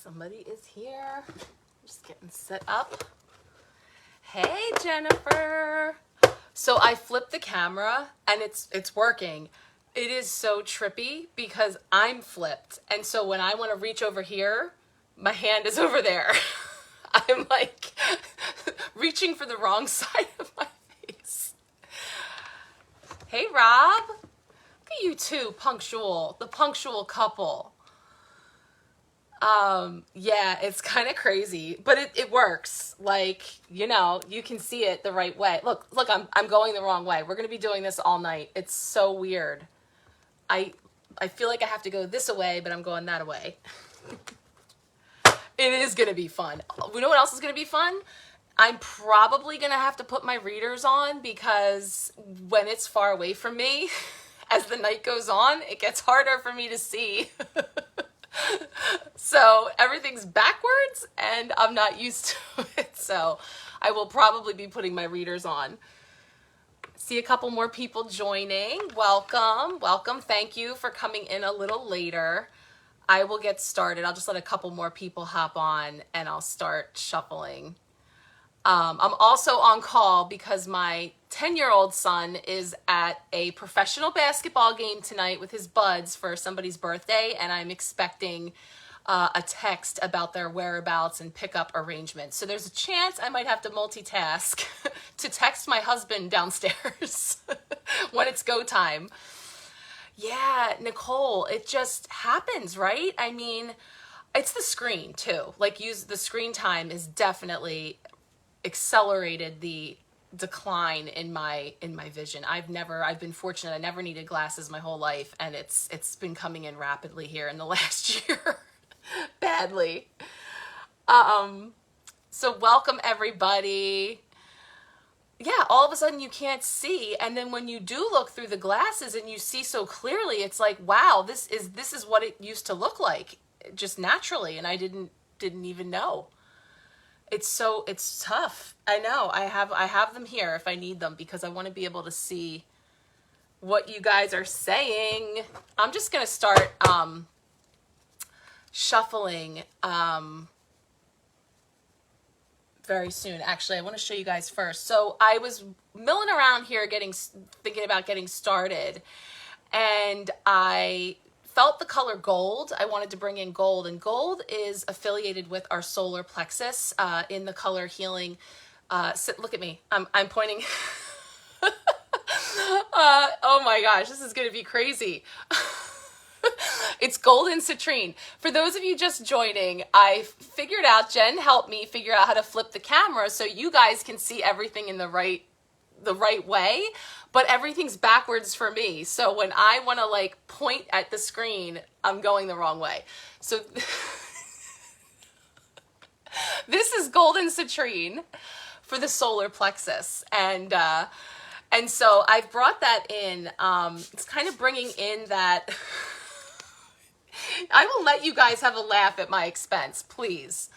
Somebody is here. Just getting set up. Hey, Jennifer. So I flipped the camera and it's working. It is so trippy because I'm flipped. And so when I want to reach over here, my hand is over there. I'm like reaching for the wrong side of my face. Hey, Rob. Look at you two, punctual, the punctual couple. Yeah, it's kind of crazy, but it works. Like, you know, you can see it the right way. Look, I'm going the wrong way. We're going to be doing this all night. It's so weird. I feel like I have to go this way, but I'm going that way. It is going to be fun. You know what else is going to be fun? I'm probably going to have to put my readers on because when it's far away from me, as the night goes on, it gets harder for me to see. So everything's backwards and I'm not used to it. So I will probably be putting my readers on. See a couple more people joining. Welcome, welcome. Thank you for coming in a little later. I will get started. I'll just let a couple more people hop on and I'll start shuffling. I'm also on call because my 10-year-old son is at a professional basketball game tonight with his buds for somebody's birthday, and I'm expecting a text about their whereabouts and pickup arrangements. So there's a chance I might have to multitask to text my husband downstairs when it's go time. Yeah, Nicole, it just happens, right? I mean, it's the screen too. Like, the screen time is definitely accelerated the decline in my vision. I've been fortunate. I never needed glasses my whole life, and it's been coming in rapidly here in the last year. Badly. So welcome everybody. Yeah, all of a sudden you can't see, and then when you do look through the glasses and you see so clearly, it's like, wow, this is what it used to look like just naturally, and I didn't even know. It's tough. I know. I have them here if I need them because I want to be able to see what you guys are saying. I'm just going to start shuffling very soon. Actually, I want to show you guys first. So I was milling around here thinking about getting started, and I felt the color gold. I wanted to bring in gold, and gold is affiliated with our solar plexus in the color healing. Look at me. I'm pointing. Oh my gosh, this is going to be crazy. It's gold and citrine. For those of you just joining, I figured out, Jen helped me figure out how to flip the camera so you guys can see everything in the right way, but everything's backwards for me. So when I want to like point at the screen, I'm going the wrong way. So this is golden citrine for the solar plexus, and so I've brought that in. It's kind of bringing in that. I will let you guys have a laugh at my expense, please.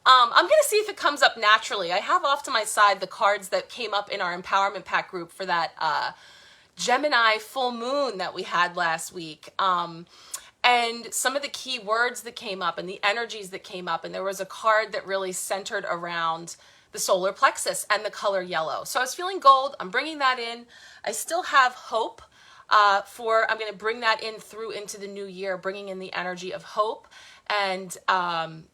I'm going to see if it comes up naturally. I have off to my side the cards that came up in our empowerment pack group for that Gemini full moon that we had last week. And some of the key words that came up and the energies that came up. And there was a card that really centered around the solar plexus and the color yellow. So I was feeling gold. I'm bringing that in. I still have hope. I'm going to bring that in through into the new year, bringing in the energy of hope and and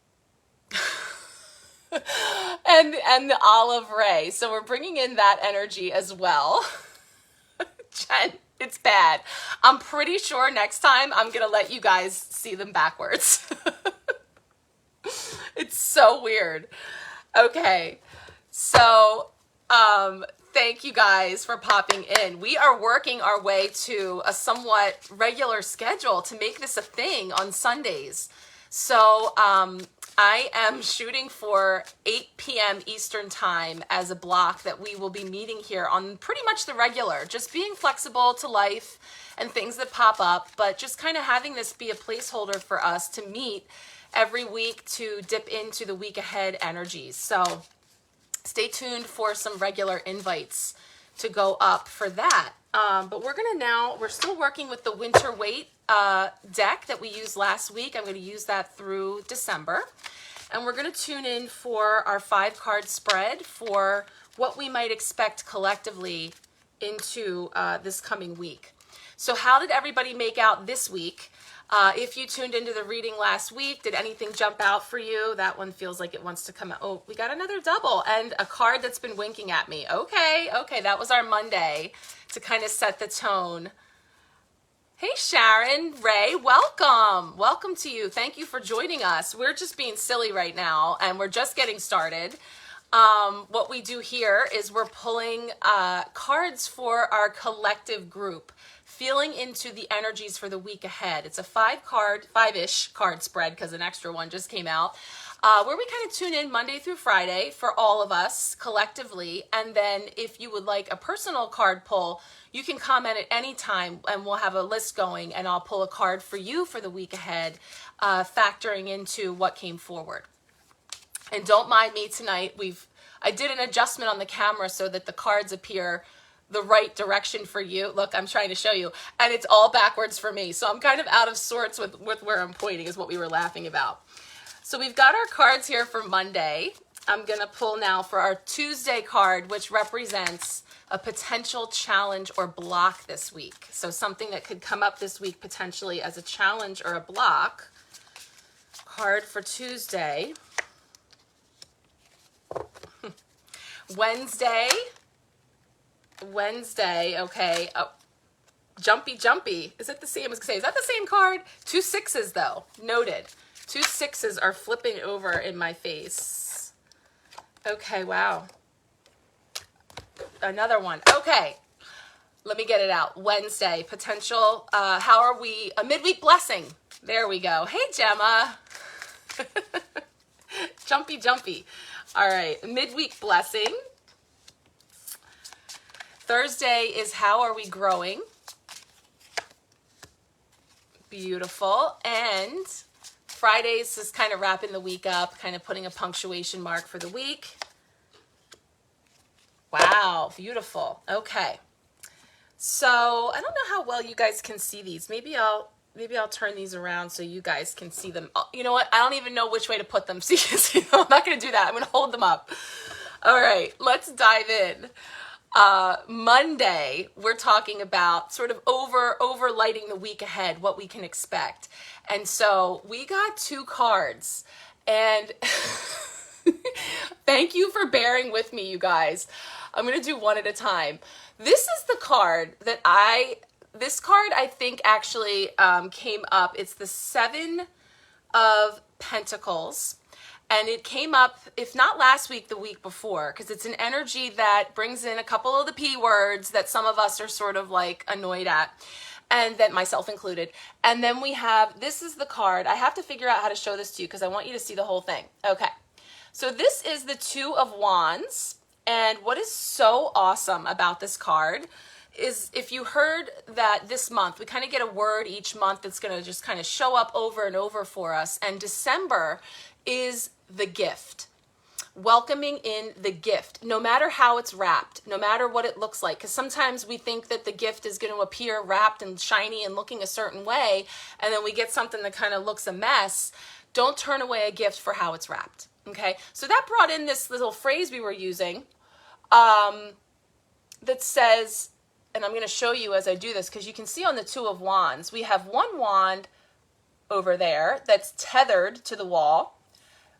the olive ray. So we're bringing in that energy as well. Jen, it's bad. I'm pretty sure next time I'm going to let you guys see them backwards. It's so weird. Okay. So, thank you guys for popping in. We are working our way to a somewhat regular schedule to make this a thing on Sundays. So I am shooting for 8 p.m. Eastern time as a block that we will be meeting here on pretty much the regular, just being flexible to life and things that pop up, but just kind of having this be a placeholder for us to meet every week to dip into the week ahead energies. So stay tuned for some regular invites to go up for that. But we're still working with the winter weight deck that we used last week. I'm going to use that through December. And we're going to tune in for our 5-card spread for what we might expect collectively into this coming week. So how did everybody make out this week? If you tuned into the reading last week, did anything jump out for you? That one feels like it wants to come out. Oh, we got another double and a card that's been winking at me. Okay, that was our Monday to kind of set the tone. Hey Sharon, Ray, welcome. Welcome to you. Thank you for joining us. We're just being silly right now and we're just getting started. What we do here is we're pulling cards for our collective group, feeling into the energies for the week ahead. It's a 5-ish card spread because an extra one just came out, where we kind of tune in Monday through Friday for all of us collectively. And then if you would like a personal card pull, you can comment at any time and we'll have a list going and I'll pull a card for you for the week ahead, factoring into what came forward. And don't mind me tonight. I did an adjustment on the camera so that the cards appear the right direction for you. Look, I'm trying to show you. And it's all backwards for me. So I'm kind of out of sorts with where I'm pointing is what we were laughing about. So we've got our cards here for Monday. I'm going to pull now for our Tuesday card, which represents a potential challenge or block this week. So something that could come up this week potentially as a challenge or a block. Card for Tuesday. Wednesday, okay. Oh, jumpy. Is it the same? I was gonna say, is that the same card? 2 6s though, noted. 2 6s are flipping over in my face. Okay, wow. Another one, okay. Let me get it out. Wednesday, potential, how are we? A midweek blessing. There we go. Hey, Gemma. Jumpy. All right, midweek blessing. Thursday is how are we growing? Beautiful. And Fridays is kind of wrapping the week up, kind of putting a punctuation mark for the week. Wow, beautiful. Okay. So I don't know how well you guys can see these. Maybe I'll turn these around so you guys can see them. Oh, you know what? I don't even know which way to put them. See, I'm not going to do that. I'm going to hold them up. All right, let's dive in. Monday, we're talking about sort of overlighting the week ahead, what we can expect. And so we got 2 cards and thank you for bearing with me, you guys. I'm going to do one at a time. This is the card that this card I think actually came up. It's the 7 of Pentacles. And it came up, if not last week, the week before, because it's an energy that brings in a couple of the P words that some of us are sort of like annoyed at, and that myself included. And then we have, this is the card. I have to figure out how to show this to you because I want you to see the whole thing. Okay, so this is the 2 of Wands. And what is so awesome about this card is if you heard that this month, we kind of get a word each month that's going to just kind of show up over and over for us. And December is the gift. Welcoming in the gift, no matter how it's wrapped, no matter what it looks like. Because sometimes we think that the gift is going to appear wrapped and shiny and looking a certain way, and then we get something that kind of looks a mess. Don't turn away a gift for how it's wrapped. Okay, so that brought in this little phrase we were using that says, and I'm going to show you as I do this, because you can see on the 2 of Wands, we have 1 wand over there that's tethered to the wall.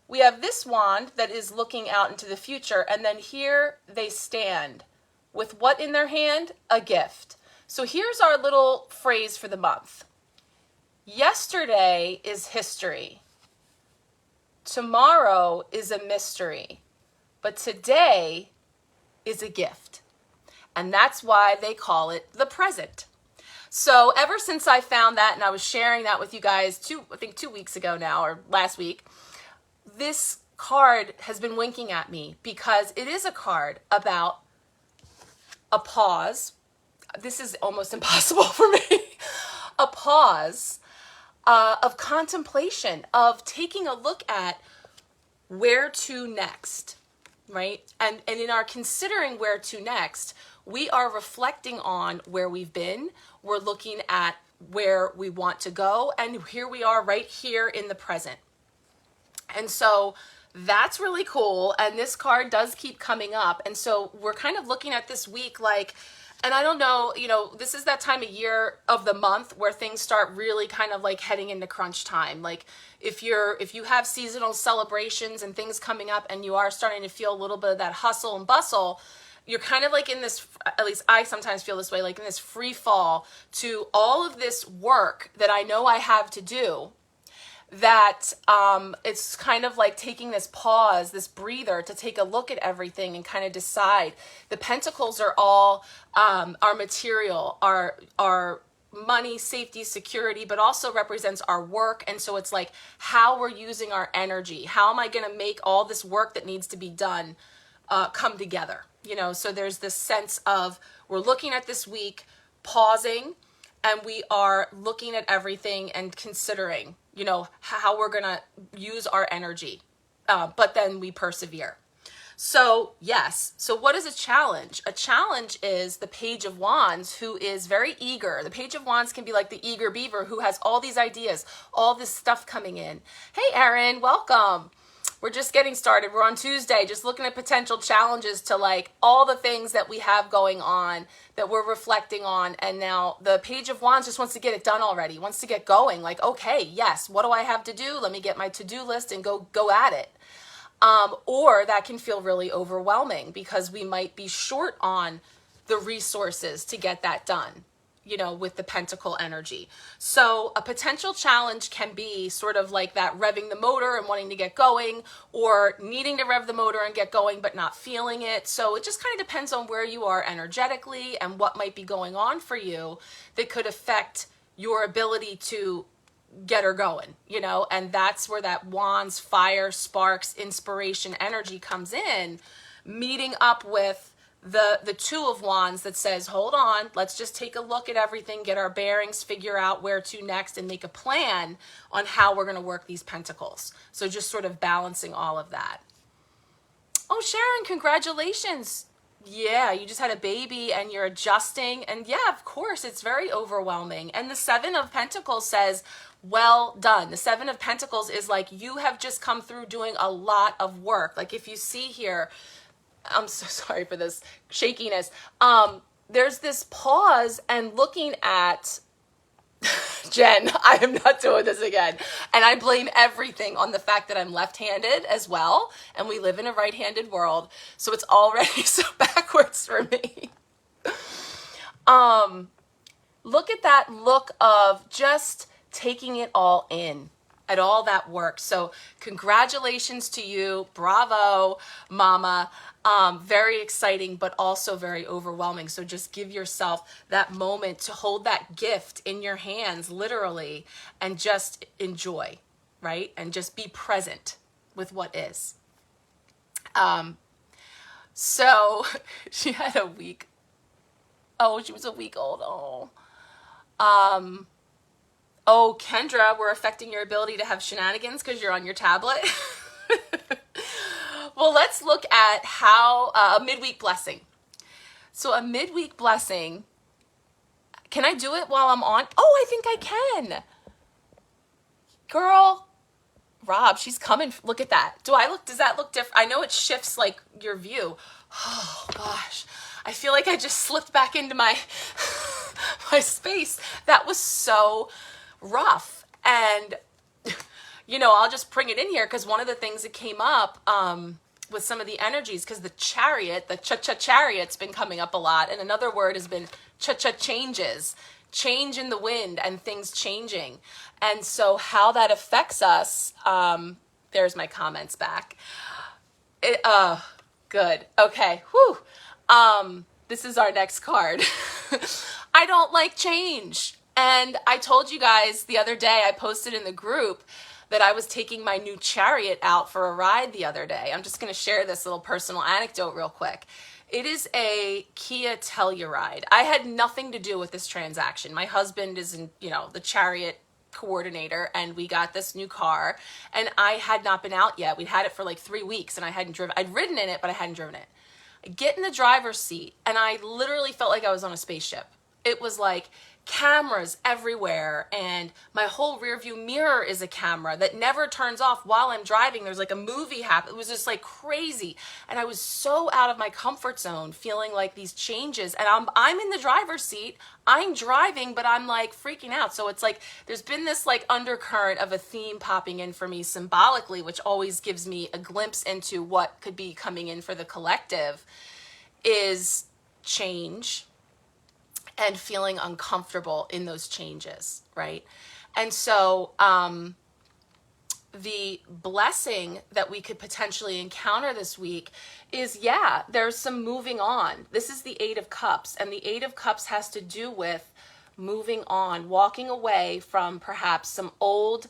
We have this wand that is looking out into the future, and then here they stand with what in their hand? A gift. So here's our little phrase for the month. Yesterday is history. Tomorrow is a mystery, but today is a gift. And that's why they call it the present. So ever since I found that, and I was sharing that with you guys I think 2 weeks ago now, or last week, this card has been winking at me because it is a card about a pause. This is almost impossible for me. A pause of contemplation, of taking a look at where to next, right? And in our considering where to next, we are reflecting on where we've been. We're looking at where we want to go. And here we are right here in the present. And so that's really cool. And this card does keep coming up. And so we're kind of looking at this week like, and I don't know, you know, this is that time of year of the month where things start really kind of like heading into crunch time. Like if you have seasonal celebrations and things coming up and you are starting to feel a little bit of that hustle and bustle, you're kind of like in this, at least I sometimes feel this way, like in this free fall to all of this work that I know I have to do, that it's kind of like taking this pause, this breather to take a look at everything and kind of decide. The pentacles are all our material, our money, safety, security, but also represents our work. And so it's like how we're using our energy. How am I going to make all this work that needs to be done come together? You know, so there's this sense of we're looking at this week, pausing, and we are looking at everything and considering, you know, how we're going to use our energy, but then we persevere. So yes, so what is a challenge? A challenge is the Page of Wands, who is very eager. The Page of Wands can be like the eager beaver who has all these ideas, all this stuff coming in. Hey, Erin, welcome. We're just getting started. We're on Tuesday, just looking at potential challenges to like all the things that we have going on that we're reflecting on. And now the Page of Wands just wants to get it done already, wants to get going. Like, okay, yes, what do I have to do? Let me get my to-do list and go at it. Or that can feel really overwhelming because we might be short on the resources to get that done, you know, with the pentacle energy. So a potential challenge can be sort of like that revving the motor and wanting to get going, or needing to rev the motor and get going but not feeling it. So it just kind of depends on where you are energetically and what might be going on for you that could affect your ability to get her going, you know. And that's where that wands, fire, sparks, inspiration energy comes in, meeting up with the Two of Wands that says, hold on, let's just take a look at everything, get our bearings, figure out where to next, and make a plan on how we're going to work these pentacles. So just sort of balancing all of that. Oh, Sharon, congratulations. Yeah, you just had a baby and you're adjusting. And yeah, of course, it's very overwhelming. And the Seven of Pentacles says, well done. The Seven of Pentacles is like, you have just come through doing a lot of work. Like if you see here, I'm so sorry for this shakiness. There's this pause and looking at Jen, I am not doing this again. And I blame everything on the fact that I'm left-handed as well. And we live in a right-handed world. So it's already so backwards for me. Look at that look of just taking it all in at all that work. So congratulations to you. Bravo, mama. Very exciting, but also very overwhelming. So just give yourself that moment to hold that gift in your hands, literally, and just enjoy, right? And just be present with what is. So she had a week. Oh, she was a week old. Oh. Oh, Kendra, we're affecting your ability to have shenanigans because you're on your tablet. Well, let's look at how a midweek blessing. So a midweek blessing, can I do it while I'm on? Oh, I think I can. Girl, Rob, she's coming. Look at that. Does that look different? I know it shifts like your view. Oh gosh. I feel like I just slipped back into my, my space. That was so rough. And, you know, I'll just bring it in here because one of the things that came up with some of the energies, because the chariot, the chariot's been coming up a lot. And another word has been changes, change in the wind and things changing. And so how that affects us, there's my comments back. Good. Okay. Whew. This is our next card. I don't like change. And I told you guys the other day, I posted in the group that I was taking my new chariot out for a ride the other day. I'm just going to share this little personal anecdote real quick. It is a Kia Telluride. I had nothing to do with this transaction. My husband is, the chariot coordinator, and we got this new car, and I had not been out yet. We'd had it for like 3 weeks, and I hadn't driven. I'd ridden in it, but I hadn't driven it. I get in the driver's seat and I literally felt like I was on a spaceship. It was like cameras everywhere, and my whole rear view mirror is a camera that never turns off while I'm driving. There's like a movie happening. It was just like crazy. And I was so out of my comfort zone, feeling like these changes, and I'm in the driver's seat, I'm driving, but I'm like freaking out. So it's like there's been this like undercurrent of a theme popping in for me symbolically, which always gives me a glimpse into what could be coming in for the collective, is change and feeling uncomfortable in those changes, right? And so the blessing that we could potentially encounter this week is, yeah, there's some moving on. This is the Eight of Cups, and the Eight of Cups has to do with moving on, walking away from perhaps some old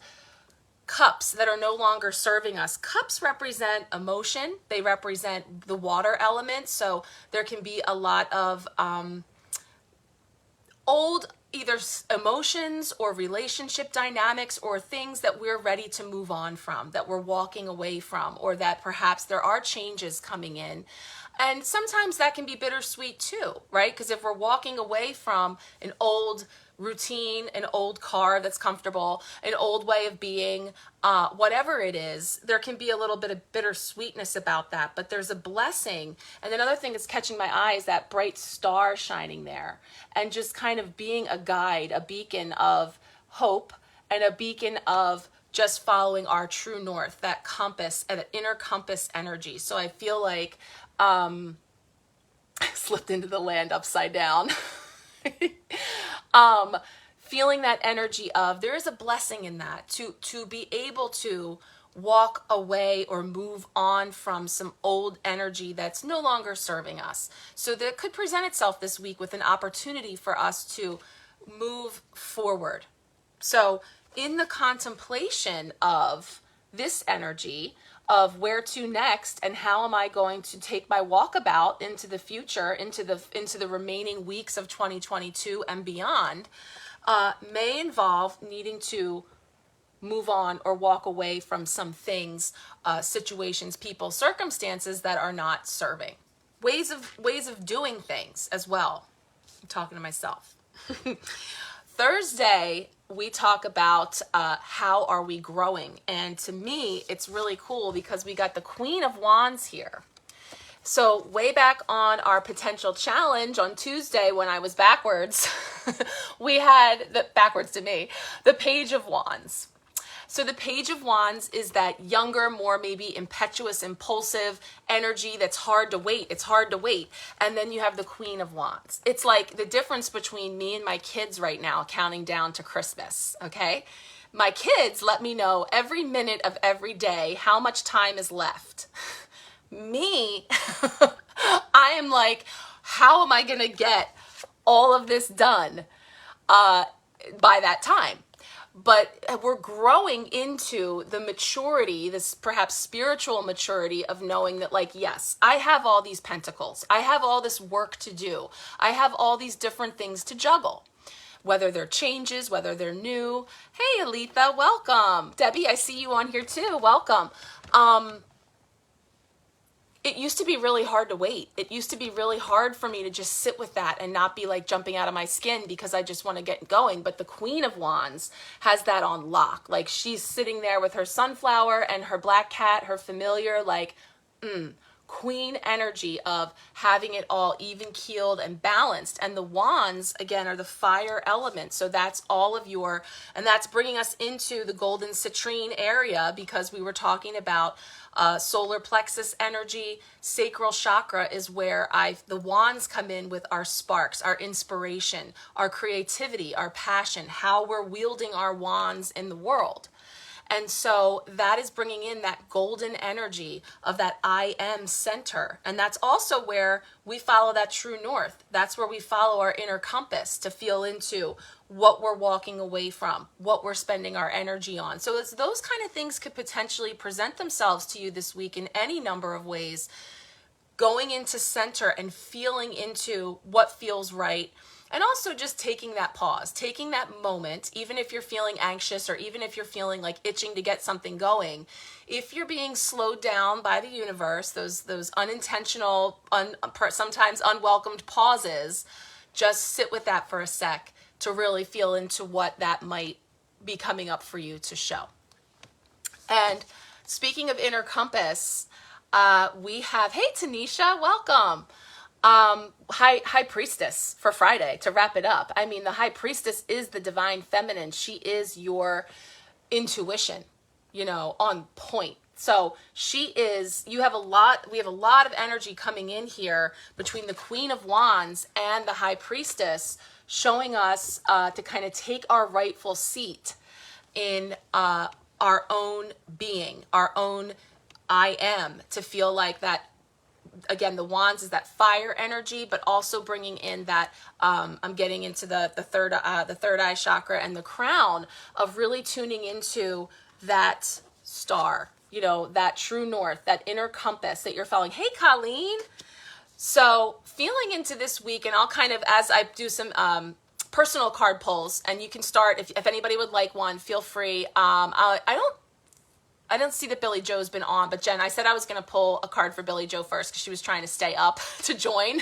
cups that are no longer serving us. Cups represent emotion. They represent the water element. So there can be a lot of old either emotions or relationship dynamics or things that we're ready to move on from, that we're walking away from, or that perhaps there are changes coming in. And sometimes that can be bittersweet too, right? Because if we're walking away from an old routine, an old car that's comfortable, an old way of being, whatever it is, there can be a little bit of bittersweetness about that, but there's a blessing. And another thing that's catching my eye is that bright star shining there, and just kind of being a guide, a beacon of hope, and a beacon of just following our true north, that compass, and inner compass energy. So I feel like I slipped into the land upside down. Feeling that energy of, there is a blessing in that, to be able to walk away or move on from some old energy that's no longer serving us. So that could present itself this week with an opportunity for us to move forward. So in the contemplation of this energy of where to next and how am I going to take my walkabout into the future, into the remaining weeks of 2022 and beyond, may involve needing to move on or walk away from some things, situations, people, circumstances that are not serving. Ways of doing things as well. I'm talking to myself. Thursday, we talk about how are we growing. And to me, it's really cool because we got the Queen of Wands here. So way back on our potential challenge on Tuesday when I was backwards, we had, backwards to me, the Page of Wands. So the Page of Wands is that younger, more maybe impetuous, impulsive energy that's hard to wait. It's hard to wait. And then you have the Queen of Wands. It's like the difference between me and my kids right now counting down to Christmas, okay? My kids let me know every minute of every day how much time is left. Me, I am like, how am I going to get all of this done by that time? But we're growing into the maturity, this perhaps spiritual maturity of knowing that, like, yes, I have all these pentacles. I have all this work to do. I have all these different things to juggle, whether they're changes, whether they're new. Hey, Aletha, welcome. Debbie, I see you on here too. Welcome. It used to be really hard to wait. It used to be really hard for me to just sit with that and not be like jumping out of my skin because I just want to get going. But the Queen of Wands has that on lock. Like, she's sitting there with her sunflower and her black cat, her familiar, like, queen energy of having it all even keeled and balanced. And the wands, again, are the fire element. So that's all of your, and that's bringing us into the golden citrine area, because we were talking about solar plexus energy. Sacral chakra is where the wands come in with our sparks, our inspiration, our creativity, our passion, how we're wielding our wands in the world. And so that is bringing in that golden energy of that I am center. And that's also where we follow that true north. That's where we follow our inner compass to feel into what we're walking away from, what we're spending our energy on. So it's those kind of things could potentially present themselves to you this week in any number of ways, going into center and feeling into what feels right, And also just taking that pause, taking that moment, even if you're feeling anxious or even if you're feeling like itching to get something going, if you're being slowed down by the universe, those unintentional, sometimes unwelcomed pauses, just sit with that for a sec to really feel into what that might be coming up for you to show. And speaking of inner compass, we have, hey Tanisha, welcome. High Priestess for Friday to wrap it up. I mean, the High Priestess is the divine feminine. She is your intuition, on point. So we have a lot of energy coming in here between the Queen of Wands and the High Priestess, showing us to kind of take our rightful seat in our own being, our own I am, to feel like that. Again, the wands is that fire energy, but also bringing in that I'm getting into the third eye chakra and the crown of really tuning into that star, that true north, that inner compass that you're following. Hey, Colleen. So feeling into this week, and I'll kind of, as I do some personal card pulls, and you can start, if anybody would like one, feel free. I don't see that Billy Joe's been on, but Jen, I said I was going to pull a card for Billy Joe first because she was trying to stay up to join.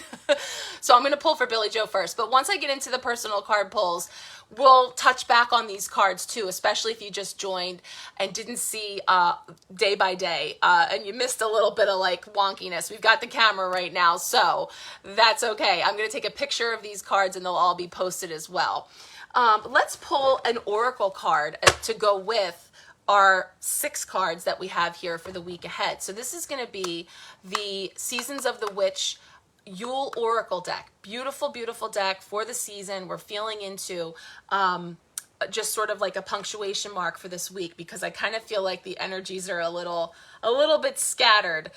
So I'm going to pull for Billy Joe first. But once I get into the personal card pulls, we'll touch back on these cards too, especially if you just joined and didn't see day by day and you missed a little bit of like wonkiness. We've got the camera right now, so that's okay. I'm going to take a picture of these cards and they'll all be posted as well. Let's pull an oracle card to go with our 6 cards that we have here for the week ahead. So this is going to be the Seasons of the Witch Yule Oracle deck. Beautiful, beautiful deck for the season. We're feeling into just sort of like a punctuation mark for this week because I kind of feel like the energies are a little bit scattered.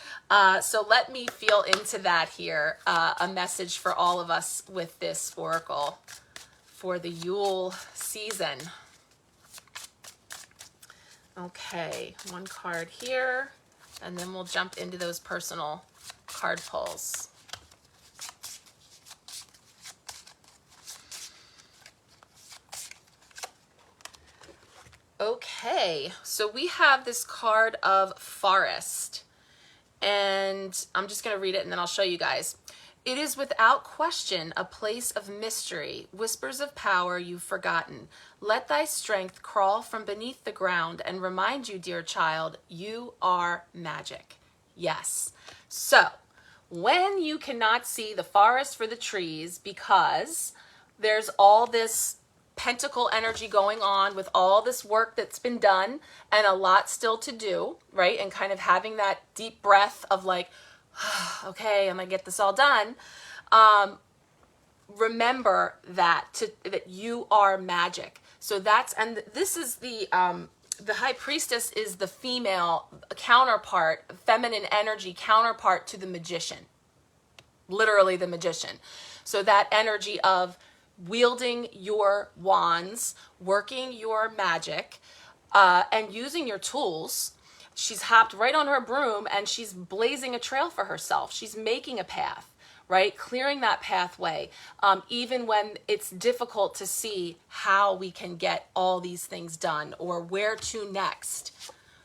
So let me feel into that here, a message for all of us with this oracle for the Yule season. Okay, 1 card here, and then we'll jump into those personal card pulls. Okay, so we have this card of Forest, and I'm just going to read it and then I'll show you guys. It is without question a place of mystery, whispers of power you've forgotten. Let thy strength crawl from beneath the ground and remind you, dear child, you are magic. Yes. So, when you cannot see the forest for the trees because there's all this pentacle energy going on with all this work that's been done and a lot still to do, right? And kind of having that deep breath of like, okay, I'm gonna get this all done. Remember that you are magic. So this is the High Priestess is the female counterpart, feminine energy counterpart to the magician, literally the magician. So that energy of wielding your wands, working your magic, and using your tools. She's hopped right on her broom and she's blazing a trail for herself. She's making a path, right? Clearing that pathway, even when it's difficult to see how we can get all these things done or where to next,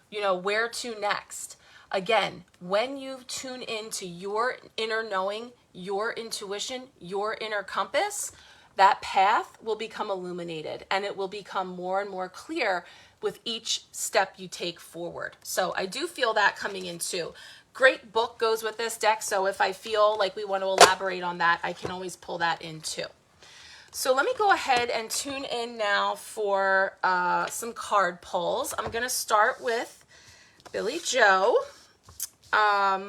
where to next. Again, when you tune into your inner knowing, your intuition, your inner compass, that path will become illuminated and it will become more and more clear with each step you take forward. So I do feel that coming in too. Great book goes with this deck, so if I feel like we want to elaborate on that, I can always pull that in too. So let me go ahead and tune in now for some card pulls. I'm going to start with Billy Joe. Let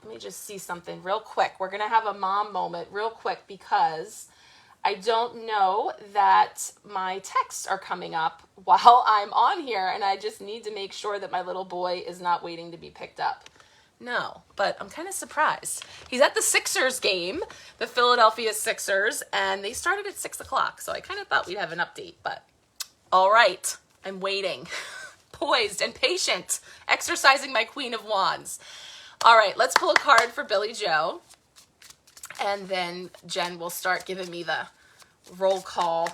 me just see something real quick. We're going to have a mom moment real quick because I don't know that my texts are coming up while I'm on here, and I just need to make sure that my little boy is not waiting to be picked up. No, but I'm kind of surprised. He's at the Sixers game, the Philadelphia Sixers, and they started at 6 o'clock, so I kind of thought we'd have an update, but all right, I'm waiting, poised and patient, exercising my Queen of Wands. All right, let's pull a card for Billy Joe. And then Jen will start giving me the roll call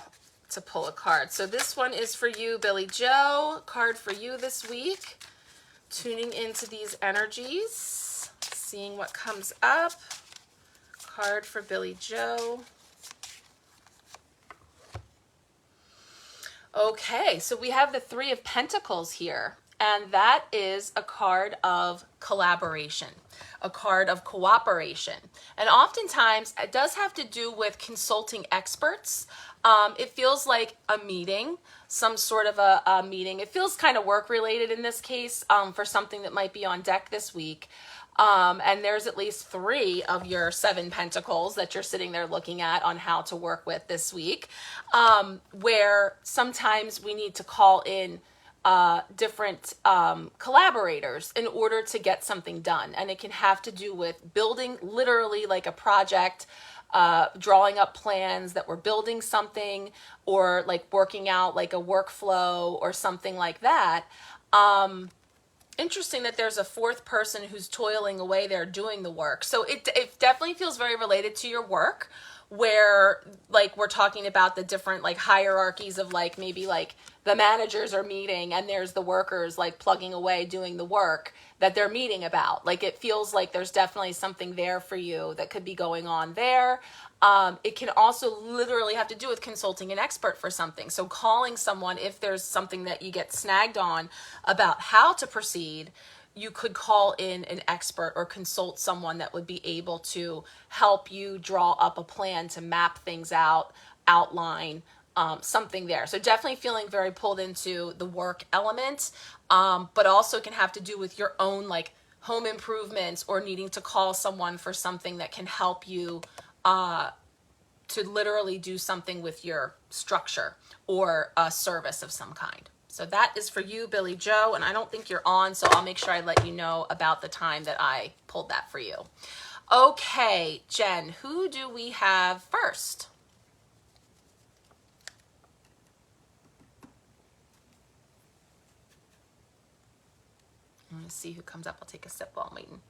to pull a card. So this one is for you, Billy Joe. Card for you this week. Tuning into these energies, seeing what comes up. Card for Billy Joe. Okay, so we have the Three of Pentacles here, and that is a card of collaboration, a card of cooperation. And oftentimes it does have to do with consulting experts. It feels like a meeting, some sort of a meeting. It feels kind of work related in this case, for something that might be on deck this week. And there's at least 3 of your 7 pentacles that you're sitting there looking at on how to work with this week, where sometimes we need to call in different collaborators in order to get something done. And it can have to do with building literally like a project, drawing up plans that we're building something, or like working out like a workflow or something like that. Interesting that there's a 4th person who's toiling away there doing the work. So it definitely feels very related to your work, where like we're talking about the different like hierarchies of like maybe like the managers are meeting and there's the workers like plugging away doing the work that they're meeting about. Like it feels like there's definitely something there for you that could be going on there. It can also literally have to do with consulting an expert for something. So calling someone, if there's something that you get snagged on about how to proceed, you could call in an expert or consult someone that would be able to help you draw up a plan to map things out, outline something there. So definitely feeling very pulled into the work element, but also can have to do with your own like home improvements or needing to call someone for something that can help you to literally do something with your structure or a service of some kind. So that is for you, Billy Joe, and I don't think you're on, so I'll make sure I let you know about the time that I pulled that for you. Okay, Jen, who do we have first? I'm going to see who comes up. I'll take a sip while I'm waiting.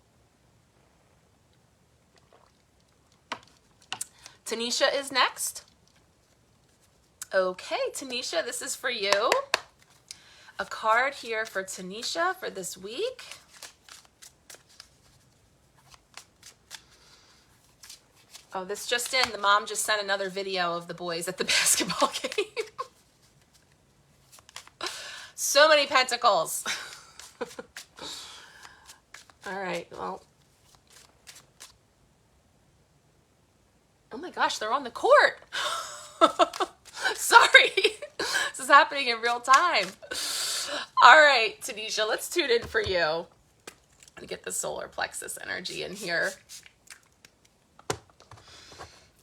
Tanisha is next. Okay, Tanisha, this is for you. A card here for Tanisha for this week. Oh, this just in. The mom just sent another video of the boys at the basketball game. So many pentacles. All right, well. Oh my gosh, they're on the court. Sorry. This is happening in real time. All right, Tanisha, let's tune in for you. I'm gonna get the solar plexus energy in here.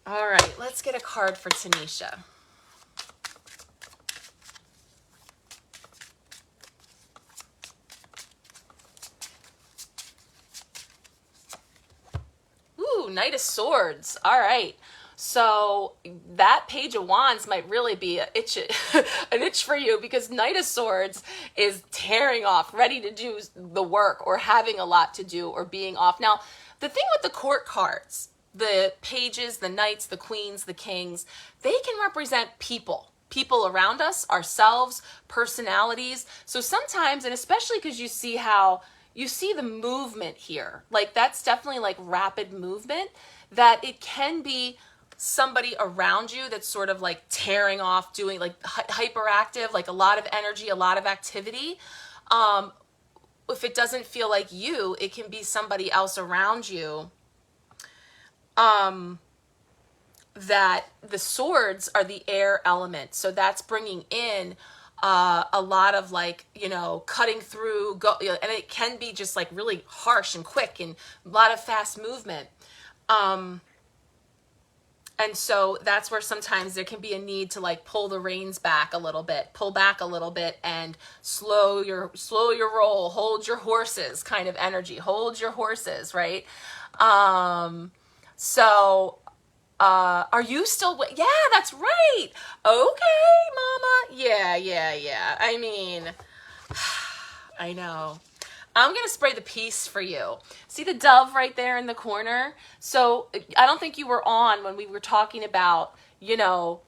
All right, let's get a card for Tanisha. Ooh, Knight of Swords. All right. So that Page of Wands might really be an itch for you, because Knight of Swords is tearing off, ready to do the work, or having a lot to do, or being off. Now, the thing with the court cards, the pages, the knights, the queens, the kings, they can represent people around us, ourselves, personalities. So sometimes, and especially because you see the movement here, like that's definitely like rapid movement, that it can be somebody around you that's sort of like tearing off, doing like hyperactive, like a lot of energy, a lot of activity. If it doesn't feel like you, it can be somebody else around you. That the swords are the air element. So that's bringing in a lot of like, cutting through, and it can be just like really harsh and quick and a lot of fast movement. And so that's where sometimes there can be a need to like pull the reins back a little bit, pull back a little bit, and slow your roll, hold your horses kind of energy, hold your horses, right? So are you still, yeah, that's right. Okay, mama. Yeah. I mean, I know. I'm going to spray the peace for you. See the dove right there in the corner? So I don't think you were on when we were talking about, you know,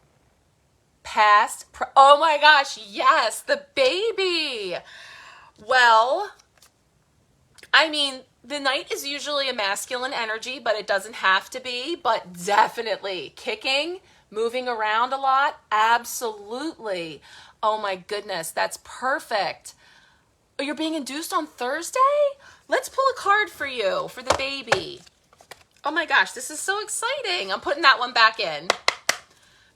oh my gosh, yes, the baby. Well, I mean, the night is usually a masculine energy, but it doesn't have to be, but definitely kicking, moving around a lot, absolutely. Oh my goodness, that's perfect. Oh, you're being induced on Thursday? Let's pull a card for you, for the baby. Oh my gosh, this is so exciting. I'm putting that one back in.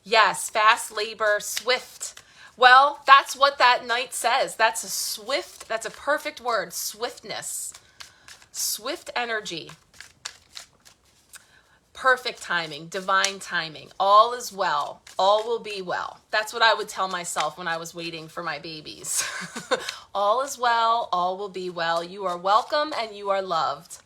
Yes, fast labor, swift. Well, that's what that night says. That's a perfect word, swiftness. Swift energy. Perfect timing, divine timing. All is well. All will be well. That's what I would tell myself when I was waiting for my babies. All is well. All will be well. You are welcome and you are loved.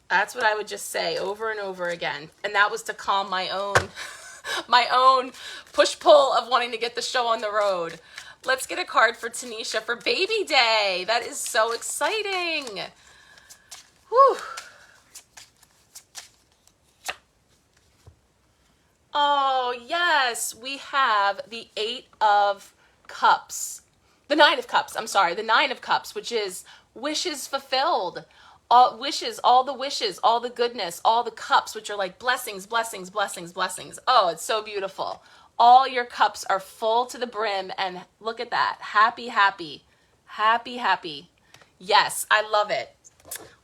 That's what I would just say over and over again. And that was to calm my own push-pull of wanting to get the show on the road. Let's get a card for Tanisha for baby day. That is so exciting. Whew. Oh, yes, we have the 8 of Cups. The 9 of Cups, I'm sorry. The 9 of Cups, which is wishes fulfilled. All wishes, all the goodness, all the cups, which are like blessings, blessings, blessings, blessings. Oh, it's so beautiful. All your cups are full to the brim, and look at that. Happy, happy, happy, happy. Yes, I love it.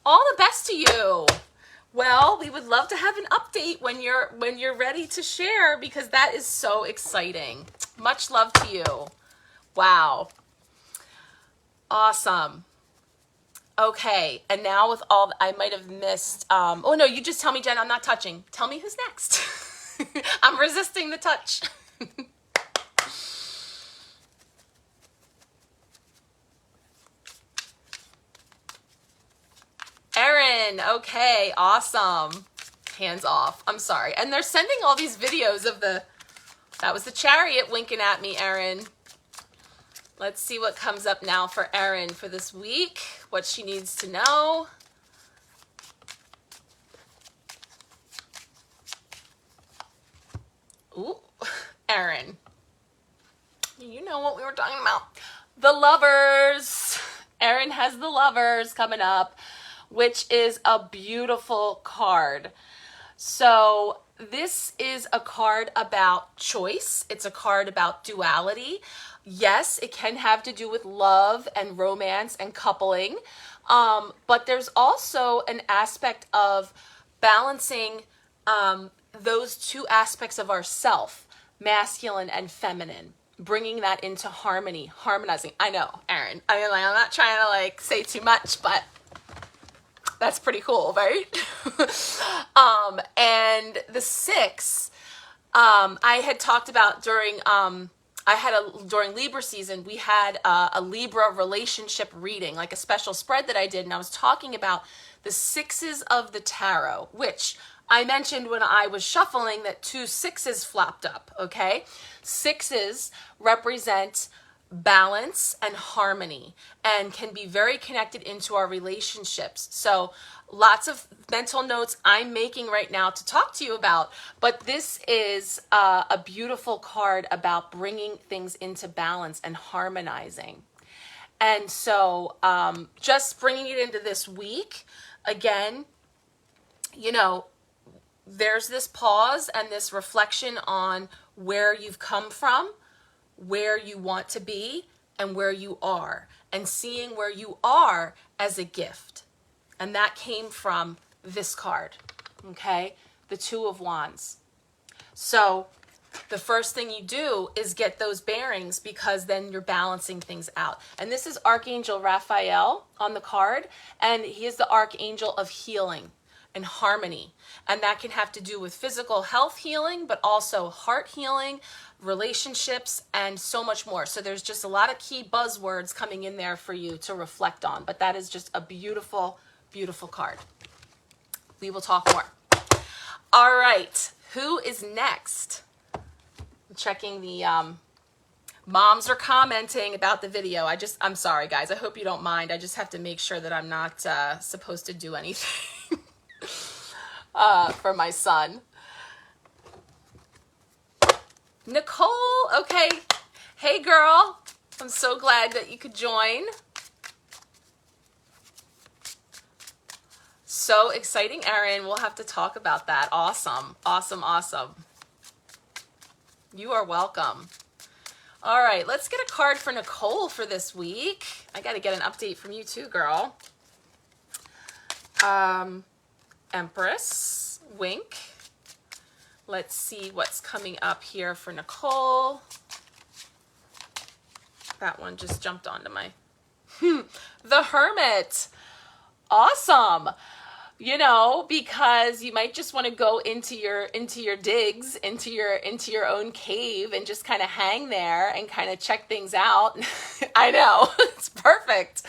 All the best to you. Well, we would love to have an update when you're ready to share, because that is so exciting. Much love to you. Wow. Awesome. Okay, and now with all, I might have missed, oh no, you just tell me, Jen, I'm not touching. Tell me who's next. I'm resisting the touch. Erin, okay, awesome. Hands off, I'm sorry. And they're sending all these videos of that was the chariot winking at me, Erin. Let's see what comes up now for Erin for this week, what she needs to know. Ooh, Erin. You know what we were talking about. The Lovers. Erin has the Lovers coming up, which is a beautiful card. So this is a card about choice. It's a card about duality. Yes, it can have to do with love and romance and coupling, but there's also an aspect of balancing those two aspects of ourself, masculine and feminine, bringing that into harmony, harmonizing. I know, Erin, I mean, like, I'm not trying to like say too much, but that's pretty cool, right? And the 6, I had talked about during during Libra season, we had a Libra relationship reading, like a special spread that I did, and I was talking about the 6s of the tarot, which I mentioned when I was shuffling that 2 6s flopped up, okay? 6s represent balance and harmony and can be very connected into our relationships. So lots of mental notes I'm making right now to talk to you about, but this is a beautiful card about bringing things into balance and harmonizing. And so just bringing it into this week, again, you know, there's this pause and this reflection on where you've come from, where you want to be, and where you are, and seeing where you are as a gift. And that came from this card, okay? The 2 of Wands. So the first thing you do is get those bearings, because then you're balancing things out. And this is Archangel Raphael on the card, and he is the Archangel of healing and harmony. And that can have to do with physical health healing, but also heart healing, relationships, and so much more. So there's just a lot of key buzzwords coming in there for you to reflect on. But that is just a beautiful, beautiful card. We will talk more. All right, who is next? I'm checking the Moms are commenting about the video. I'm sorry guys. I hope you don't mind. I just have to make sure that I'm not supposed to do anything for my son. Nicole, okay. Hey girl, I'm so glad that you could join. So exciting, Erin. We'll have to talk about that. Awesome, awesome, awesome. You are welcome. All right, let's get a card for Nicole for this week. I got to get an update from you too, girl. Empress, wink. Let's see what's coming up here for Nicole. That one just jumped onto my... The Hermit. Awesome. You know, because you might just want to go into your digs, into your own cave and just kind of hang there and kind of check things out. I know. It's perfect.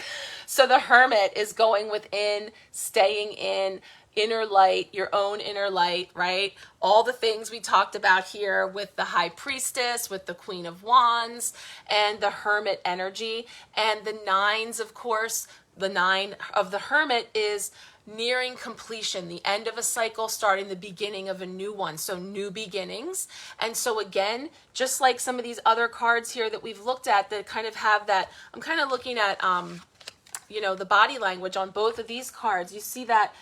So the Hermit is going within, staying in, inner light, your own inner light, right? All the things we talked about here with the High Priestess, with the Queen of Wands, and the Hermit energy. And the nines, of course, the 9 of the Hermit is nearing completion, the end of a cycle, starting the beginning of a new one. So new beginnings. And so again, just like some of these other cards here that we've looked at that kind of have that, I'm kind of looking at, you know, the body language on both of these cards. You see that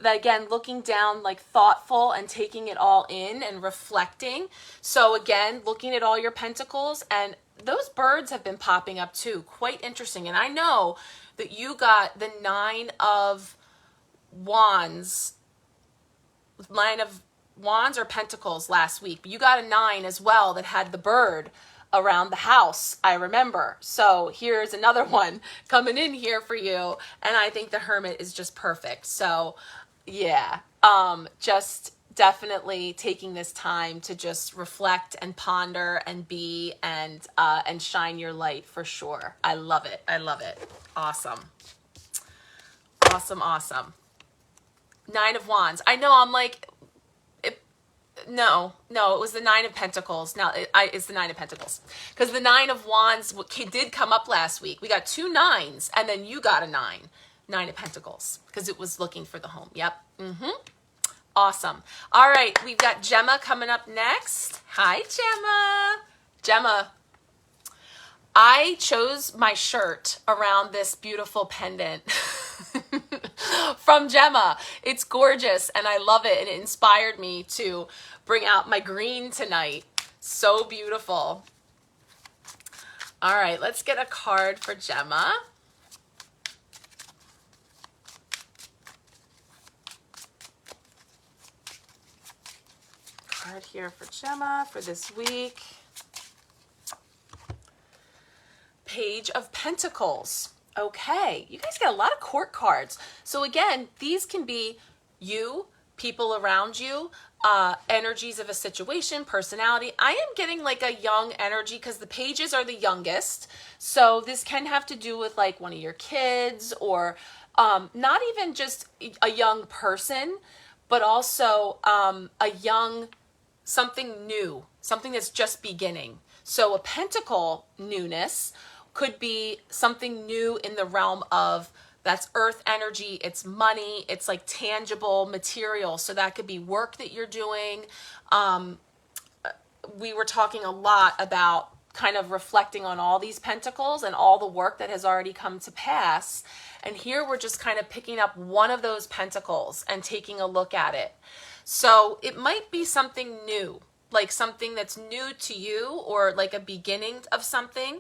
again, looking down, like thoughtful and taking it all in and reflecting. So again, looking at all your pentacles, and those birds have been popping up too. Quite interesting. And I know that you got the 9 of Wands, 9 of Wands or Pentacles last week. But you got a 9 as well that had the bird around the house, I remember. So here's another one coming in here for you. And I think the Hermit is just perfect. So yeah, just definitely taking this time to just reflect and ponder and be and shine your light for sure. I love it. I love it. Awesome. Awesome, awesome. 9 of Wands. I know, I'm like, no, it was the 9 of Pentacles. Now, it's the 9 of Pentacles. Because the 9 of Wands did come up last week. We got 2 9s, and then you got a 9. 9 of Pentacles. Because it was looking for the home. Yep. Awesome. All right, we've got Gemma coming up next. Hi, Gemma. Gemma, I chose my shirt around this beautiful pendant from Gemma. It's gorgeous and I love it, and it inspired me to bring out my green tonight. So beautiful. All right, let's get a card for Gemma. Card here for Gemma for this week. Page of Pentacles. Okay, you guys got a lot of court cards. So again, these can be you, people around you, energies of a situation, personality. I am getting like a young energy because the pages are the youngest. So this can have to do with like one of your kids, or not even just a young person, but also a young, something new, something that's just beginning. So a pentacle newness could be something new in the realm of, that's earth energy, it's money, it's like tangible material. So that could be work that you're doing. We were talking a lot about kind of reflecting on all these pentacles and all the work that has already come to pass. And here we're just kind of picking up one of those pentacles and taking a look at it. So it might be something new, like something that's new to you, or like a beginning of something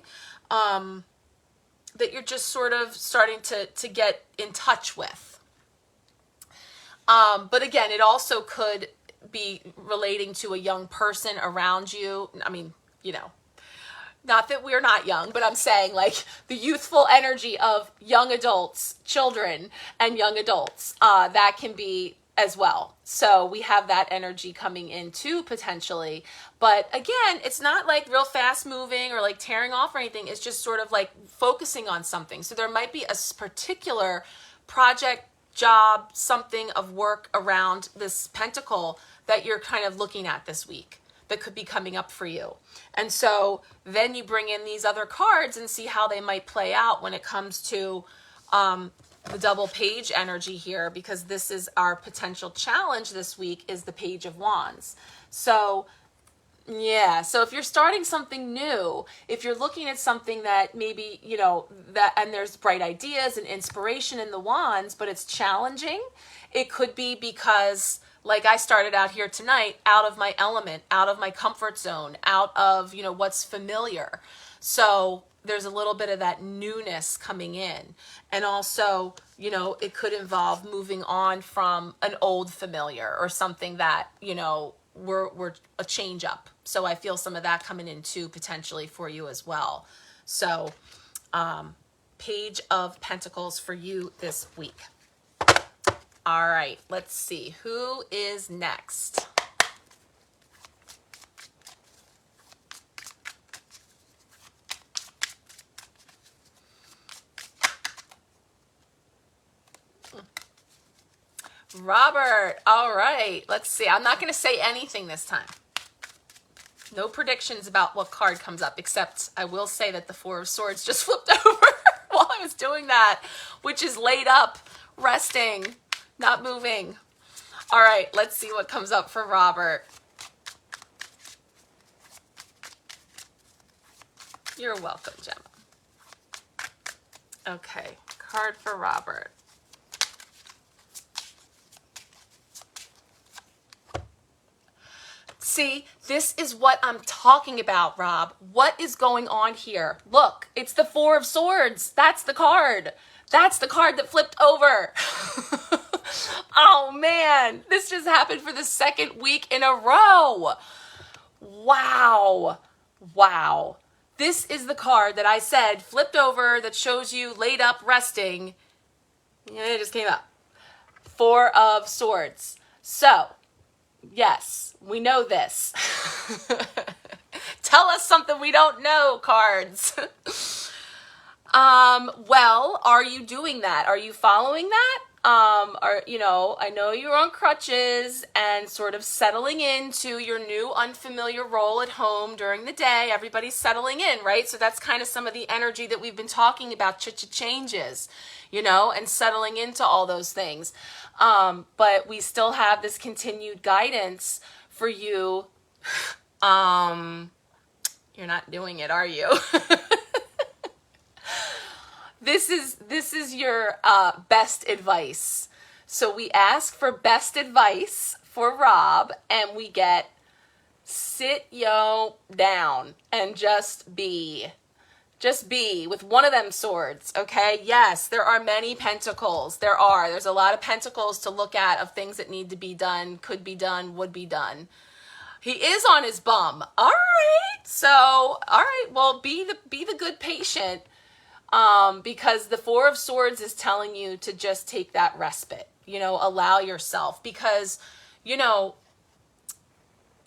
that you're just sort of starting to get in touch with. But again, it also could be relating to a young person around you. I mean, you know, not that we're not young, but I'm saying like the youthful energy of young adults, children, and young adults, that can be as well. So we have that energy coming in too, potentially. But again, it's not like real fast moving or like tearing off or anything. It's just sort of like focusing on something. So there might be a particular project, job, something of work around this pentacle that you're kind of looking at this week. that could be coming up for you. And so then you bring in these other cards and see how they might play out when it comes to the double page energy here, because this is our potential challenge this week, is the Page of Wands. So yeah, so if you're starting something new, if you're looking at something that maybe, you know, that, and there's bright ideas and inspiration in the wands, but it's challenging, it could be because, like I started out here tonight, out of my element, out of my comfort zone, out of, you know, what's familiar. So there's a little bit of that newness coming in. And also, you know, it could involve moving on from an old familiar or something that, you know, we're a change up. So I feel some of that coming in too, potentially for you as well. So Page of Pentacles for you this week. All right, let's see who is next. Robert, all right, let's see. I'm not going to say anything this time. No predictions about what card comes up, except I will say that the Four of Swords just flipped over while I was doing that, which is laid up, resting, not moving. All right, let's see what comes up for Robert. You're welcome, Gemma. Okay, card for Robert. See, this is what I'm talking about, Rob. What is going on here? Look, it's the Four of Swords. That's the card. That's the card that flipped over. Oh, man. This just happened for the second week in a row. Wow. Wow. This is the card that I said flipped over that shows you laid up resting. And it just came up. Four of Swords. So, yes, we know this. Tell us something we don't know, cards. Well, are you doing that? Are you following that? You know, I know you're on crutches and sort of settling into your new unfamiliar role at home during the day. Everybody's settling in, right? So that's kind of some of the energy that we've been talking about, changes, you know, and settling into all those things. But we still have this continued guidance for you. You're not doing it, are you? This is your best advice. So we ask for best advice for Rob, and we get sit yo down and just be. Just be with one of them swords, okay? Yes, there are many pentacles. There's a lot of pentacles to look at of things that need to be done, could be done, would be done. He is on his bum. All right. So, all right. Well, be the good patient. Because the Four of Swords is telling you to just take that respite, you know, allow yourself, because, you know,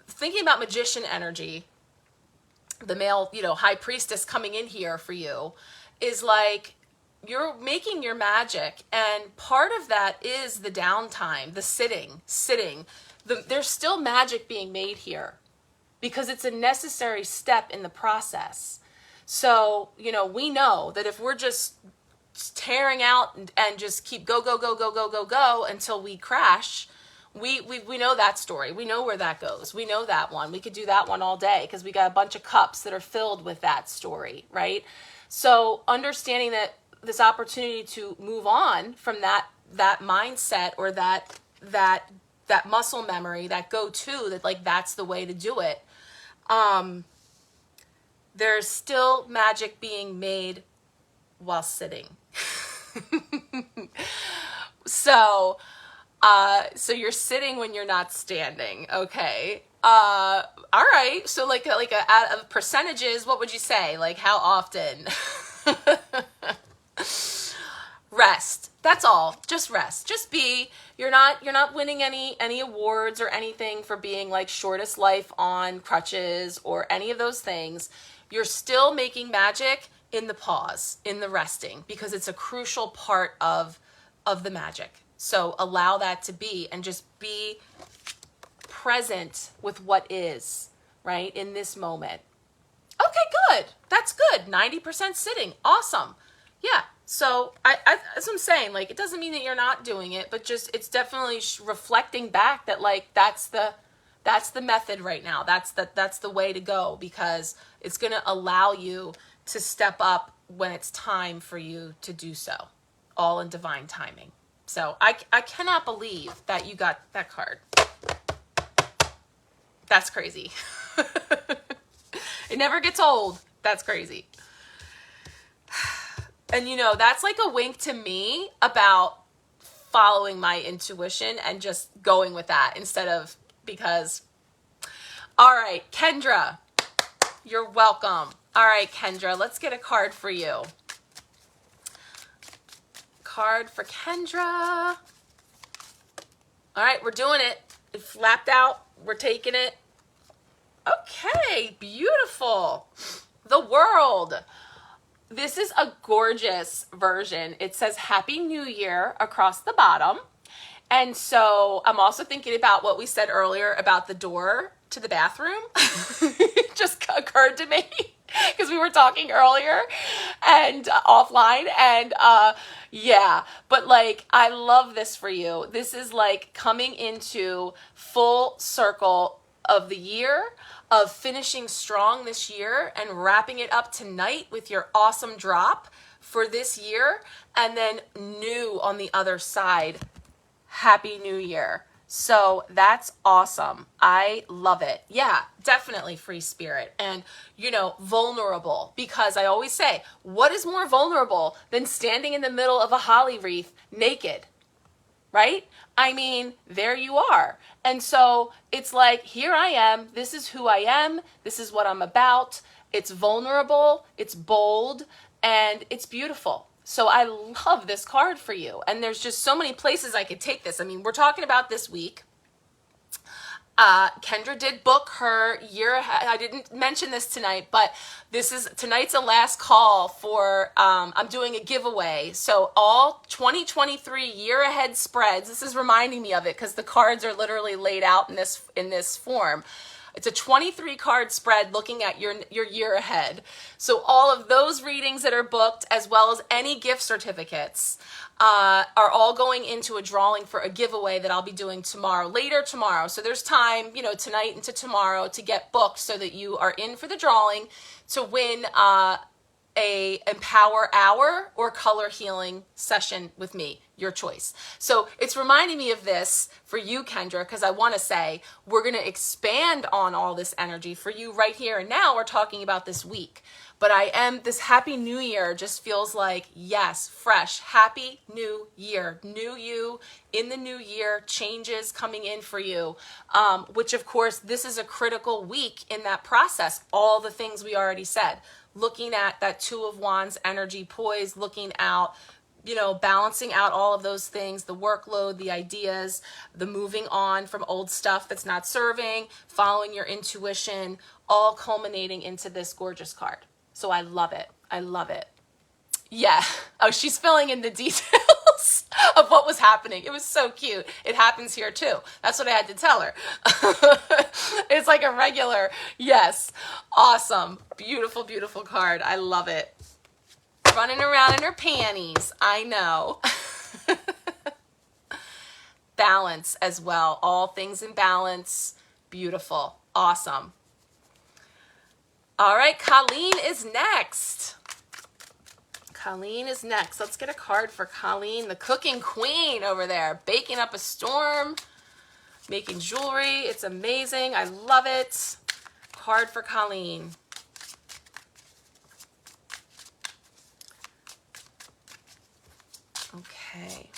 thinking about magician energy, the male, you know, high priestess coming in here for you is like, you're making your magic. And part of that is the downtime, the sitting, there's still magic being made here because it's a necessary step in the process. So, you know, we know that if we're just tearing out and just keep go until we crash, we know that story. We know where that goes. We know that one. We could do that one all day because we got a bunch of cups that are filled with that story, right? So understanding that this opportunity to move on from that mindset or that muscle memory, that go-to, that like that's the way to do it. There's still magic being made while sitting. So you're sitting when you're not standing. Okay. All right. So like out of percentages, what would you say? Like how often? Rest. That's all. Just rest. Just be. You're not winning any awards or anything for being like shortest life on crutches or any of those things. You're still making magic in the pause, in the resting, because it's a crucial part of the magic. So allow that to be and just be present with what is. right? In this moment. Okay, good. That's good. 90% sitting. Awesome. Yeah. So that's what I'm saying. Like, it doesn't mean that you're not doing it, but just, it's definitely reflecting back that, like, that's the method right now. That's the way to go, because it's going to allow you to step up when it's time for you to do so, all in divine timing. So I cannot believe that you got that card. That's crazy. It never gets old. That's crazy. And you know, that's like a wink to me about following my intuition and just going with that instead of, because, all right, Kendra, you're welcome. All right, Kendra, let's get a card for you. Card for Kendra. All right, we're doing it. It flapped out. We're taking it. Okay, beautiful. The World. This is a gorgeous version. It says Happy New Year across the bottom. And so I'm also thinking about what we said earlier about the door to the bathroom. It just occurred to me because we were talking earlier and offline, and yeah, but like, I love this for you. This is like coming into full circle of the year, of finishing strong this year and wrapping it up tonight with your awesome drop for this year, and then new on the other side. Happy New Year. So that's awesome. I love it. Yeah, definitely free spirit. And, you know, vulnerable, because I always say, what is more vulnerable than standing in the middle of a holly wreath naked? Right? I mean, there you are. And so it's like, here I am. This is who I am. This is what I'm about. It's vulnerable. It's bold. And it's beautiful. So I love this card for you. And there's just so many places I could take this. I mean, we're talking about this week. Kendra did book her year ahead. I didn't mention this tonight, but tonight's a last call for, I'm doing a giveaway. So all 2023 year ahead spreads, this is reminding me of it because the cards are literally laid out in this form. It's a 23 card spread looking at your year ahead. So all of those readings that are booked, as well as any gift certificates, are all going into a drawing for a giveaway that I'll be doing later tomorrow. So there's time, you know, tonight into tomorrow to get booked so that you are in for the drawing to win a Empower Hour or Color Healing session with me, your choice. So it's reminding me of this for you, Kendra, because I want to say we're going to expand on all this energy for you right here and now. We're talking about this week. But this Happy New Year just feels like, yes, fresh, Happy New Year, new you in the new year, changes coming in for you, which of course, this is a critical week in that process. All the things we already said, looking at that Two of Wands energy, poise, looking out, you know, balancing out all of those things, the workload, the ideas, the moving on from old stuff that's not serving, following your intuition, all culminating into this gorgeous card. So I love it. I love it. Yeah. Oh, she's filling in the details of what was happening. It was so cute. It happens here too. That's what I had to tell her. It's like a regular, yes. Awesome. Beautiful, beautiful card. I love it. Running around in her panties. I know. Balance as well. All things in balance. Beautiful. Awesome. All right, Colleen is next. Colleen is next. Let's get a card for Colleen, the cooking queen over there, baking up a storm, making jewelry. It's amazing. I love it. Card for Colleen. Okay.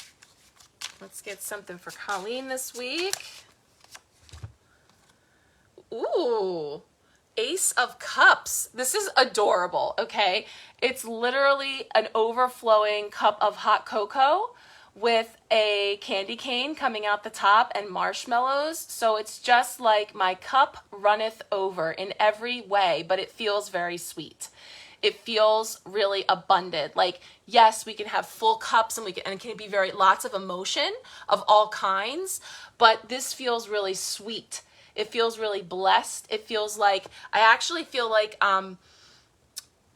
Let's get something for Colleen this week. Ooh. Ace of Cups. This is adorable, okay? It's literally an overflowing cup of hot cocoa with a candy cane coming out the top and marshmallows. So it's just like my cup runneth over in every way, but it feels very sweet. It feels really abundant. Like, yes, we can have full cups and it can be lots of emotion of all kinds, but this feels really sweet. It feels really blessed. It feels like, I actually feel like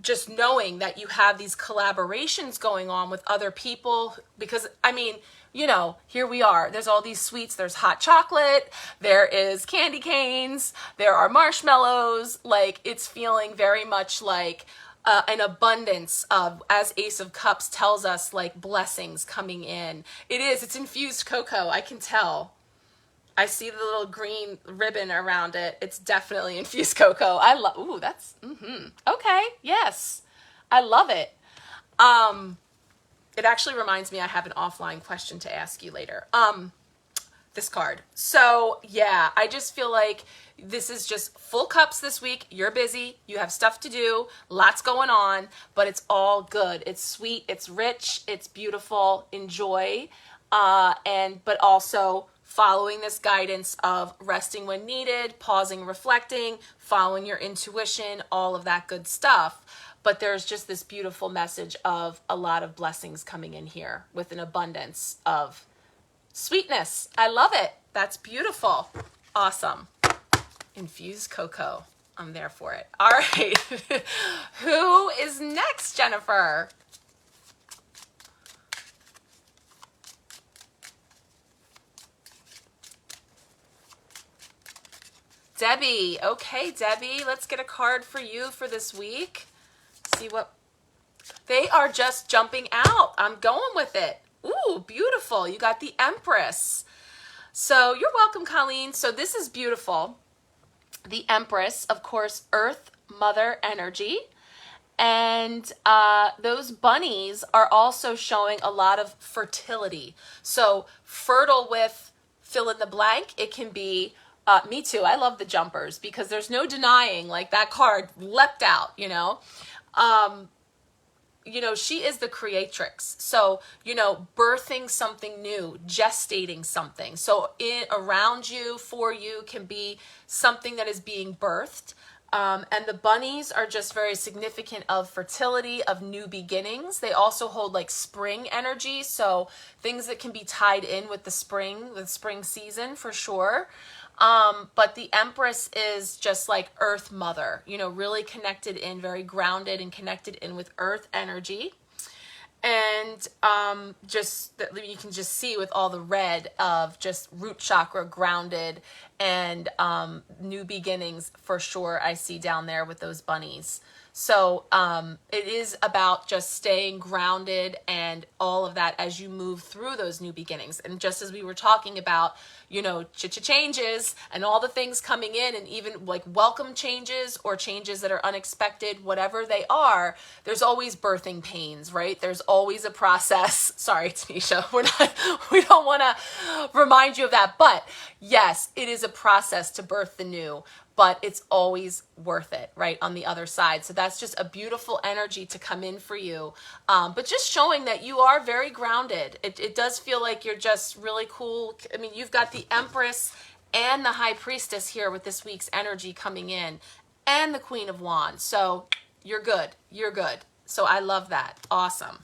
just knowing that you have these collaborations going on with other people, because I mean, you know, here we are, there's all these sweets, there's hot chocolate, there is candy canes, there are marshmallows, like it's feeling very much like an abundance of, as Ace of Cups tells us, like blessings coming in. It's infused cocoa, I can tell. I see the little green ribbon around it. It's definitely infused cocoa. I love, ooh, that's, okay, yes. I love it. It actually reminds me I have an offline question to ask you later. This card. So yeah, I just feel like this is just full cups this week. You're busy. You have stuff to do. Lots going on, but it's all good. It's sweet. It's rich. It's beautiful. Enjoy. But also following this guidance of resting when needed, pausing, reflecting, following your intuition, all of that good stuff. But there's just this beautiful message of a lot of blessings coming in here with an abundance of sweetness. I love it. That's beautiful. Awesome. Infused cocoa. I'm there for it. All right. Who is next, Jennifer? Debbie. Okay, Debbie, let's get a card for you for this week. See what they are just jumping out. I'm going with it. Ooh, beautiful. You got the Empress. So you're welcome, Colleen. So this is beautiful. The Empress, of course, Earth Mother energy. And those bunnies are also showing a lot of fertility. So fertile with fill in the blank. It can be me too. I love the jumpers because there's no denying, like that card leapt out, you know. She is the creatrix. So, birthing something new, gestating something. So around you, for you, can be something that is being birthed. And the bunnies are just very significant of fertility, of new beginnings. They also hold like spring energy. So things that can be tied in with the spring season for sure. But the Empress is just like Earth Mother, really connected in, very grounded and connected in with Earth energy. And just that you can just see with all the red of just root chakra grounded and new beginnings for sure. I see down there with those bunnies. So it is about just staying grounded and all of that as you move through those new beginnings. And just as we were talking about, changes and all the things coming in, and even like welcome changes or changes that are unexpected, whatever they are, there's always birthing pains, right? There's always a process. Sorry, Tanisha, we don't want to remind you of that, but yes, it is a process to birth the new, but it's always worth it, right, on the other side. So that's just a beautiful energy to come in for you. But just showing that you are very grounded. It does feel like you're just really cool. I mean, you've got the Empress and the High Priestess here with this week's energy coming in, and the Queen of Wands. So you're good. You're good. So I love that. Awesome.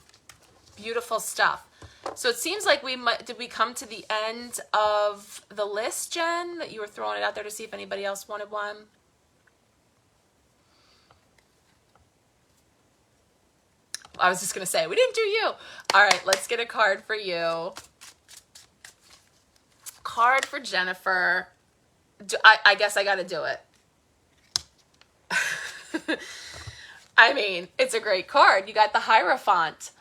Beautiful stuff. So it seems like did we come to the end of the list, Jen, that you were throwing it out there to see if anybody else wanted one? I was just going to say, we didn't do you. All right, let's get a card for you. Card for Jennifer. I guess I got to do it. I mean, it's a great card. You got the Hierophant.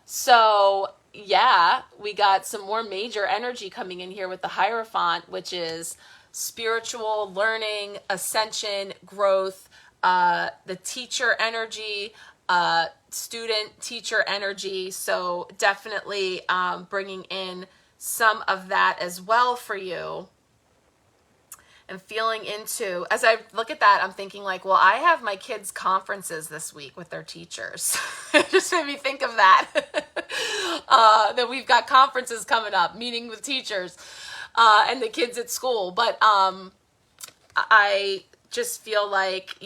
So yeah, we got some more major energy coming in here with the Hierophant, which is spiritual learning, ascension, growth, the teacher energy, student teacher energy. So definitely bringing in some of that as well for you. And feeling into, as I look at that, I'm thinking like, well, I have my kids' conferences this week with their teachers. It just made me think of that. That we've got conferences coming up, meeting with teachers and the kids at school. But I just feel like,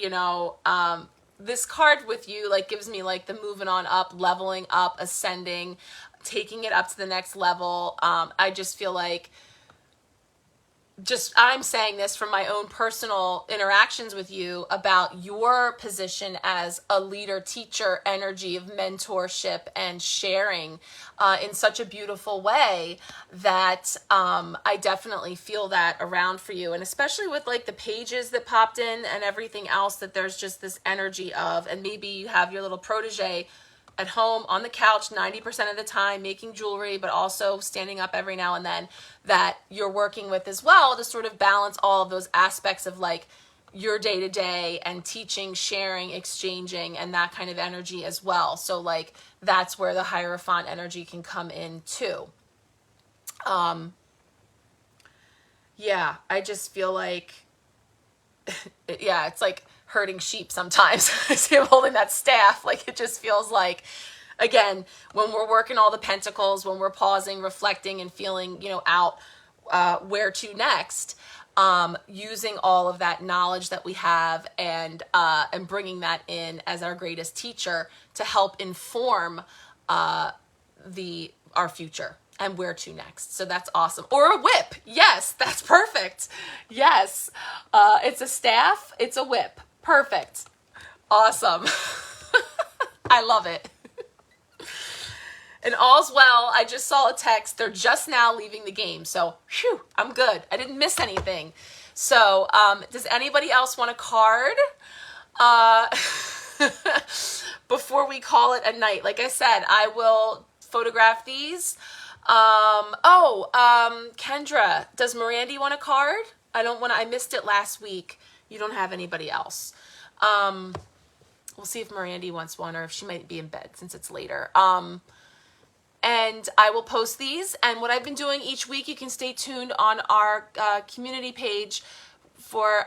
this card with you like gives me like the moving on up, leveling up, ascending, taking it up to the next level. I just feel like I'm saying this from my own personal interactions with you about your position as a leader, teacher, energy of mentorship and sharing in such a beautiful way that I definitely feel that around for you. And especially with like the pages that popped in and everything else, that there's just this energy of, and maybe you have your little protege at home on the couch 90% of the time making jewelry, but also standing up every now and then, that you're working with as well to sort of balance all of those aspects of like your day to day and teaching, sharing, exchanging, and that kind of energy as well. So like that's where the Hierophant energy can come in too. Yeah, I just feel like, yeah, it's like herding sheep sometimes. I see him holding that staff. Like it just feels like, again, when we're working all the pentacles, when we're pausing, reflecting, and feeling, out where to next, using all of that knowledge that we have and bringing that in as our greatest teacher to help inform our future and where to next. So that's awesome. Or a whip. Yes, that's perfect. Yes. It's a staff. It's a whip. Perfect. Awesome. I love it. And all's well. I just saw a text. They're just now leaving the game. So, phew, I'm good. I didn't miss anything. So, does anybody else want a card? Before we call it a night. Like I said, I will photograph these. Kendra, does Mirandy want a card? I missed it last week. You don't have anybody else. We'll see if Mirandy wants one or if she might be in bed since it's later. And I will post these. And what I've been doing each week, you can stay tuned on our community page for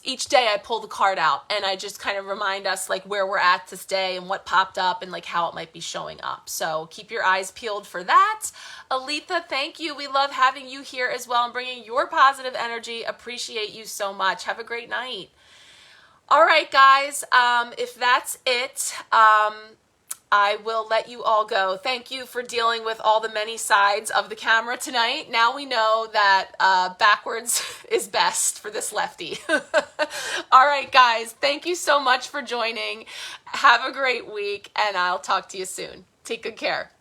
each day I pull the card out and I just kind of remind us like where we're at this day and what popped up and like how it might be showing up. So keep your eyes peeled for that. Aletha, thank you. We love having you here as well and bringing your positive energy. Appreciate you so much. Have a great night. All right, guys. If that's it, I will let you all go. Thank you for dealing with all the many sides of the camera tonight. Now we know that backwards is best for this lefty. All right, guys. Thank you so much for joining. Have a great week, and I'll talk to you soon. Take good care.